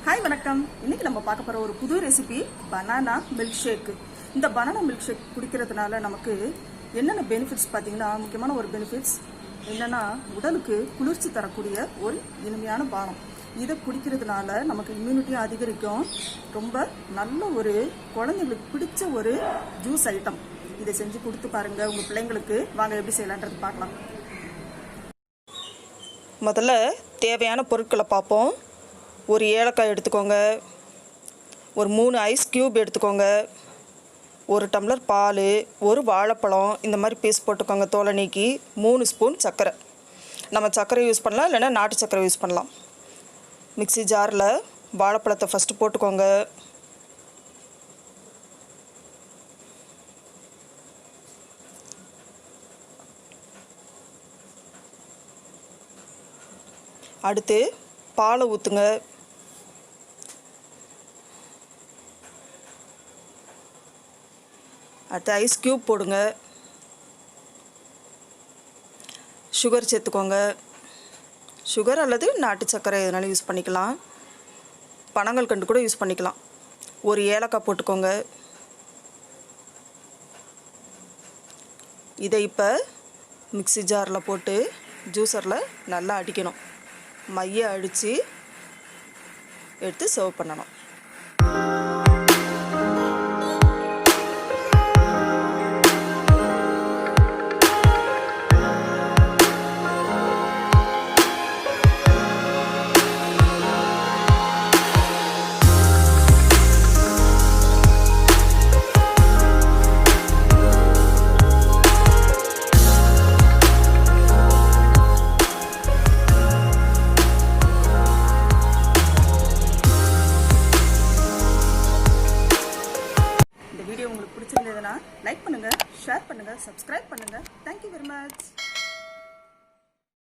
Hi வணக்கம். இன்னைக்கு நம்ம பார்க்க போகிற ஒரு புது ரெசிபி பனானா மில்க் ஷேக். இந்த பனானா மில்க் ஷேக் குடிக்கிறதுனால நமக்கு என்னென்ன பெனிஃபிட்ஸ் பார்த்தீங்கன்னா, முக்கியமான ஒரு பெனிஃபிட்ஸ் என்னென்னா, உடலுக்கு குளிர்ச்சி தரக்கூடிய ஒரு இனிமையான பானம். இதை குடிக்கிறதுனால நமக்கு இம்யூனிட்டியும் அதிகரிக்கும். ரொம்ப நல்ல ஒரு குழந்தைங்களுக்கு பிடிச்ச ஒரு ஜூஸ் ஐட்டம். இதை செஞ்சு கொடுத்து பாருங்கள் உங்கள் பிள்ளைங்களுக்கு. வாங்க எப்படி செய்யலான்றது பார்க்கலாம். முதல்ல தேவையான பொருட்களை பார்ப்போம். ஒரு ஏலக்காய் எடுத்துக்கோங்க, ஒரு 3 ஐஸ் க்யூப் எடுத்துக்கோங்க, ஒரு டம்ளர் பால், ஒரு வாழைப்பழம் இந்த மாதிரி பீஸ் போட்டுக்கோங்க தோலை நீக்கி, 3 ஸ்பூன் சர்க்கரை. நம்ம சர்க்கரை யூஸ் பண்ணலாம், இல்லைன்னா நாட்டு சர்க்கரை யூஸ் பண்ணலாம். மிக்ஸி ஜாரில் வாழைப்பழத்தை ஃபஸ்ட்டு போட்டுக்கோங்க. அடுத்து பாலை ஊற்றுங்க. அடுத்து ஐஸ் க்யூப் போடுங்க. சுகர் சேர்த்துக்கோங்க. சுகர் அல்லது நாட்டு சர்க்கரை எதனாலும் யூஸ் பண்ணிக்கலாம். பனங்கல்கண்டு கூட யூஸ் பண்ணிக்கலாம். ஒரு ஏலக்காய் போட்டுக்கோங்க. இதை இப்போ மிக்ஸி ஜாரில் போட்டு ஜூஸரில் நல்லா அடிக்கணும். மைய அடித்து எடுத்து சர்வ் பண்ணணும். உங்களுக்கு பிடிச்சிருந்ததுன்னா லைக் பண்ணுங்கள், ஷேர் பண்ணுங்கள், சப்ஸ்கிரைப் பண்ணுங்கள். Thank you very much.